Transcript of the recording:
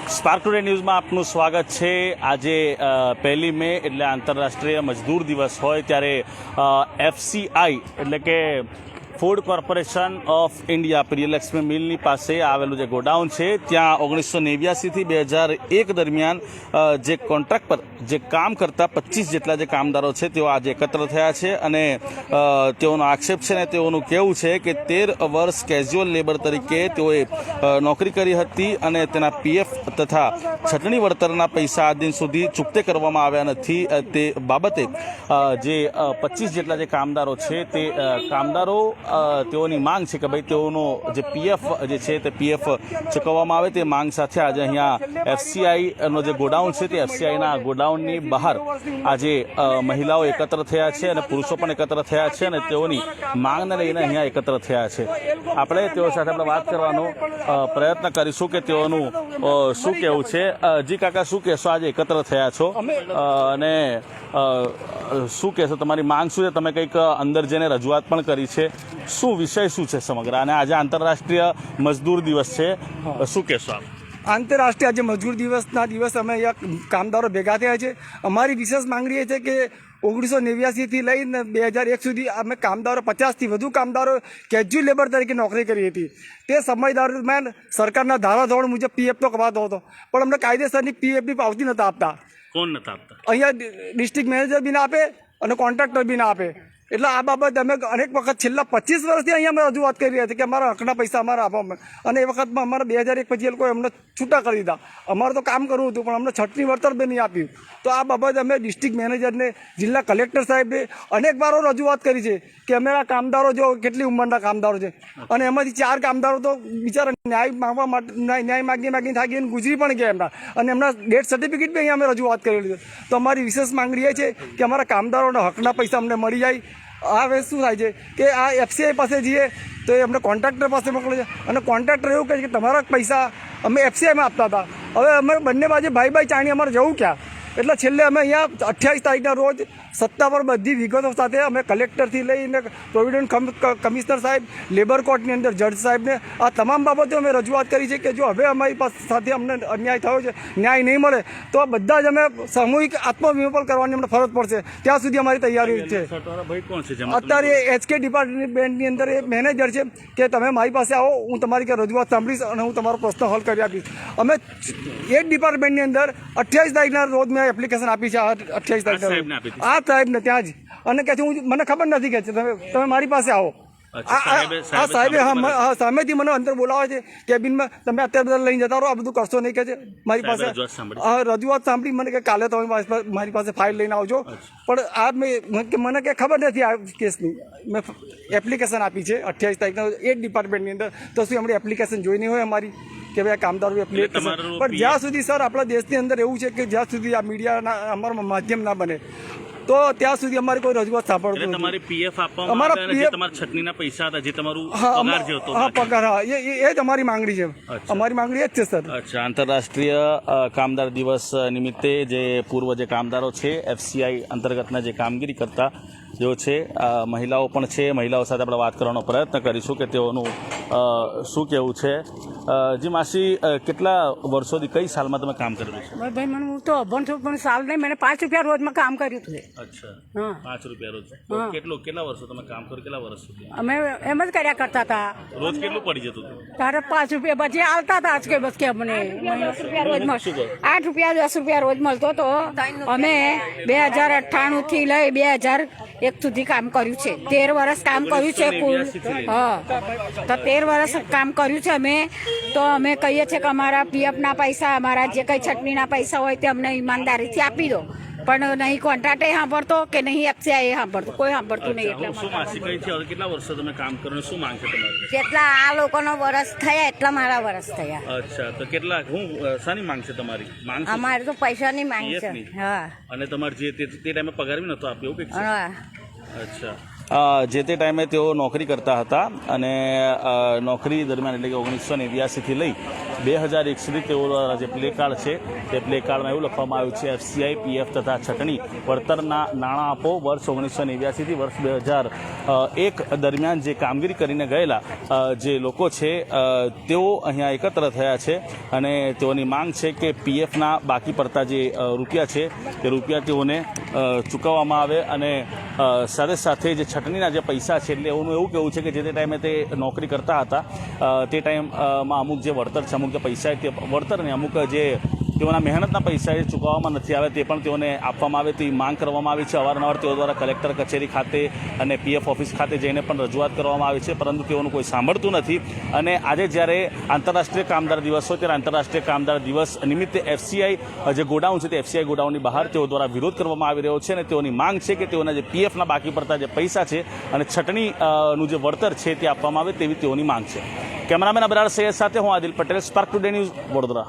Spark today ન્યૂઝમાં આપનું સ્વાગત છે। આજે 1 મે એટલે આંતરરાષ્ટ્રીય મજદૂર દિવસ હોય ત્યારે એફસીઆઈ એટલે કે ફૂડ કોર્પોરેશન ઓફ ઇન્ડિયા પ્રિયલક્ષ્મી મિલની પાસે આવેલું જે ગોડાઉન છે ત્યાં 1989 થી 2001 દરમિયાન જે કોન્ટ્રાક્ટ પર જે કામ કરતા 25 જેટલા જે કામદારો છે તેઓ આજે એકત્ર થયા છે અને તેઓનો આક્ષેપ છે ને તેઓનું કહેવું છે કે 13 વર્ષ કેઝ્યુઅલ લેબર તરીકે તેઓએ નોકરી કરી હતી અને તેના પીએફ તથા છટણી વળતરના પૈસા આજ દિન સુધી ચૂકતે કરવામાં આવ્યા નથી। તે બાબતે જે 25 જેટલા જે કામદારો છે તે કામદારો તેઓની માંગ છે કે ભાઈ તેઓનો જે પીએફ જે છે તે પીએફ ચૂકવવામાં આવે તે માંગ સાથે આજે અહીંયા એફસીઆઈનો જે ગોડાઉન છે તે એફસીઆઈના ગોડાઉનની બહાર આજે મહિલાઓ એકત્ર થયા છે અને પુરુષો પણ એકત્ર થયા છે અને તેઓની માંગને લઈને અહીંયા એકત્ર થયા છે। આપણે તેઓ સાથે આપણે વાત કરવાનો પ્રયત્ન કરીશું કે તેઓનું શું કહેવું છે। જી કાકા, શું કહેશો? આજે એકત્ર થયા છો અને શું કહેશો? તમારી માંગ શું છે? તમે કંઈક અંદર જઈને રજૂઆત પણ કરી છે, શું વિષય શું છે સમગ્ર? અને આજે આંતરરાષ્ટ્રીય મજદૂર દિવસ છે, શું કહેશો આપ? આંતરરાષ્ટ્રીય આજે મજદૂર દિવસના દિવસ અમે અહીંયા કામદારો ભેગા થયા છે। અમારી વિશેષ માંગણી એ છે કે 1989 થી લઈને 2001 સુધી અમે કામદારો 50 થી વધુ કામદારો કેઝ્યુઅલ લેબર તરીકે નોકરી કરી હતી। તે સમય દરમિયાન સરકારના ધારાધોરણ મુજબ પીએફ તો કમાતો હતો, પણ અમને કાયદેસરની પીએફની પાવતી નહોતા આપતા। કોણ નહોતા આપતા? અહીંયા ડિસ્ટ્રિક્ટ મેનેજર બી ના આપે અને કોન્ટ્રાક્ટર બી ના આપે। એટલે આ બાબત અમે અનેક વખત છેલ્લા 25 વર્ષથી અહીંયા અમે રજૂઆત કરી રહ્યા છીએ કે અમારા હકના પૈસા અમારા આપવામાં, અને એ વખતમાં અમારા 2001 પછી એ લોકોએ અમને છૂટા કરી દીધા। અમારે તો કામ કરવું હતું પણ અમને છટની વળતર બી નહીં આપ્યું। તો આ બાબત અમે ડિસ્ટ્રિક્ટ મેનેજરને, જિલ્લા કલેક્ટર સાહેબને અનેક વારો રજૂઆત કરી છે કે અમારા કામદારો જો કેટલી ઉંમરના કામદારો છે અને એમાંથી 4 કામદારો તો બિચારા ન્યાય માંગવા માટે ન્યાય માગીને થાકીને ગુજરી પણ ગયા એમના, અને એમના ડેથ સર્ટિફિકેટ બી અહીંયા અમે રજૂઆત કરેલી છે। તો અમારી વિશેષ માંગણી એ છે કે અમારા કામદારોના હકના પૈસા અમને મળી જાય। હવે શું થાય છે કે આ એફસીઆઈ પાસે જઈએ તો એ અમને કોન્ટ્રાક્ટર પાસે મોકલે છે અને કોન્ટ્રાક્ટર એવું કહે છે કે તમારા પૈસા અમે એફસીઆઈમાં આપતા હતા। હવે અમે બંને બાજુ ભાઈ ચાણી અમારે જવું ક્યાં? એટલે છેલ્લે અમે અહીંયા 28 તારીખના રોજ સત્તાવાર બધી વિગતો સાથે અમે કલેક્ટરથી લઈને પ્રોવિડન્ટ કમિશનર સાહેબ, લેબર કોર્ટની અંદર જજ સાહેબને આ તમામ બાબતે અમે રજૂઆત કરી છે કે જો હવે અમારી સાથે અમને અન્યાય થયો છે, ન્યાય નહીં મળે તો બધા જ અમે સામૂહિક આત્મવિલોપન કરવાની અમને ફરજ પડશે। ત્યાં સુધી અમારી તૈયારી છે। અત્યારે એચકે ડિપાર્ટમેન્ટની અંદર એ મેનેજર છે કે તમે મારી પાસે આવો, હું તમારી રજૂઆત સાંભળીશ અને હું તમારો પ્રશ્ન હલ કરી આપીશ। અમે એ ડિપાર્ટમેન્ટની અંદર 28 તારીખના રોજ મેં એપ્લિકેશન આપી છે। 28 તારીખના આ સાહેબને ત્યાં જ, અને કહે છે મને ખબર નથી કે તમે મારી પાસે આવો। આ સાહેબે સામેથી મને અંદર બોલાવે છે કેબિનમાં, તમે અત્યારે બધા લઈને જતા રહો, આ બધું કરશો નહીં કે છે મારી પાસે। રજૂઆત સાંભળી મને કે કાલે તમે મારી પાસે ફાઇલ લઈને આવજો, પણ આ મને કે ખબર નથી આ કેસની। મેં એપ્લિકેશન આપી છે 28 તારીખના એ ડિપાર્ટમેન્ટની અંદર, તો શું એમણે એપ્લિકેશન જોઈ નહીં હોય અમારી કે ભાઈ કામદારો એપ્લિકેશન? પણ જ્યાં સુધી સર આપણા દેશની અંદર એવું છે કે જ્યાં સુધી આ મીડિયાના અમારું માધ્યમ ના બને તો ત્યાં સુધી અમારી કોઈ રજૂઆત સાંભળતું તમારી પીએફ આપવામાં આવે છે, તમારા છટણીના પૈસા હતા જે તમારું પગાર જે હતો? હા, પગાર, હા, એ જ અમારી માંગણી છે। અમારી માંગણી એ જ છે સર। અચ્છા, આંતરરાષ્ટ્રીય કામદાર દિવસ નિમિત્તે જે પૂર્વ જે કામદારો છે એફસીઆઈ અંતર્ગતના જે કામગીરી કરતા જેઓ છે મહિલાઓ પણ છે, મહિલાઓ સાથે આપણે વાત કરવાનો પ્રયત્ન કરીશું કે તેઓનું શું કહેવું છે। જી માસી, કેટલા વર્ષોથી કઈ સાલમાં તમે કામ કરેલું છે? ભાઈ મને હું તો અભણ છું પણ સાલ નહીં, મને 5 રૂપિયા રોજમાં કામ કર્યું હતું। અચ્છા, 5 રૂપિયા રોજ? કેટલા વર્ષો તમે કામ કર્યું? કેટલા વર્ષ સુધી? અમે એમ જ કર્યા કરતા હતા। રોજ કેટલું પડી જતું હતું? તારે 5 રૂપિયા પછી આવતા હતા આજ કે બસ કે અમને 10 રૂપિયા રોજ મળતો, 8 રૂપિયા 10 રૂપિયા રોજ મળતો હતો। અમે 2098 થી લઈ 2001 સુધી કામ કર્યું છે। 13 વર્ષ કામ કર્યું છે કુલ। હા, તો 13 વર્ષ કામ કર્યું છે અમે। તો અમે કહીએ છીએ કે અમારા પીએફના પૈસા, અમારા જે કંઈ છટણીના પૈસા હોય તે અમને ઈમાનદારીથી આપી દો, પણ નહીં કોન્ટ્રાક્ટે સાંભળતો કે નહીં એફસીઆઈ સાંભળતો, કોઈ સાંભળતું નહીં। એટલે શું માસી કઈ છે? કેટલા વર્ષો તમે કામ કરો? શું માંગ છે તમારી? જેટલા આ લોકોનો વર્ષ થયા એટલા મારા વર્ષ થયા। અચ્છા, તો કેટલા શાની માંગ છે તમારી? માંગ અમારે તો પૈસાની માંગ છે। હા, અને તમારે જે તે ટાઈમે પગાર બી નતો આપ્યો કંઈક? હા, અચ્છા, જે તે ટાઈમે તેઓ નોકરી કરતા હતા અને નોકરી દરમિયાન એટલે કે 1989 થી લઈ 2001 સુધી તેઓ દ્વારા જે પ્લે કાર્ડ છે તે પ્લે કાર્ડમાં એવું લખવામાં આવ્યું છે FCI PF તથા છટણી વળતરના નાણાં આપો. વર્ષ 1989 થી વર્ષ 2001 દરમિયાન જે કામગીરી કરીને ગયેલા જે લોકો છે તેઓ અહીંયા એકત્ર થયા છે અને તેઓની માંગ છે કે PFના બાકી પડતા જે રૂપિયા છે તે રૂપિયા તેઓને ચૂકવવામાં આવે અને સાથે સાથે જે છટણીના જે પૈસા છે એટલે એવું કહેવું છે કે જે તે ટાઈમે તે નોકરી કરતા હતા તે ટાઈમમાં અમુક જે વળતર છે અમુક જે પૈસા તે વળતરને અમુક જે તેઓના મહેનતના પૈસા એ ચૂકવવામાં નથી આવે તે પણ તેઓને આપવામાં આવે તેવી માંગ કરવામાં આવી છે. અવારનવાર તેઓ દ્વારા કલેક્ટર કચેરી ખાતે અને PF ઓફિસ ખાતે જઈને પણ રજૂઆત કરવામાં આવી છે પરંતુ તેઓનું કોઈ સાંભળતું નથી. અને આજે જ્યારે આંતરરાષ્ટ્રીય કામદાર દિવસ હોય ત્યારે આંતરરાષ્ટ્રીય કામદાર દિવસ નિમિત્તે FCI જે ગોડાઉન છે તે FCI ગોડાઉનની બહાર તેઓ દ્વારા વિરોધ કરવામાં આવી રહ્યો છે અને તેઓની માંગ છે કે તેઓના જે PFના બાકી પડતા જે પૈસા છે અને છટણીનું જે વળતર છે તે આપવામાં આવે તેવી તેઓની માંગ છે. કેમેરામેન અબરાર સૈયદ સાથે હું Adil Patel, spark today news, Vadodara.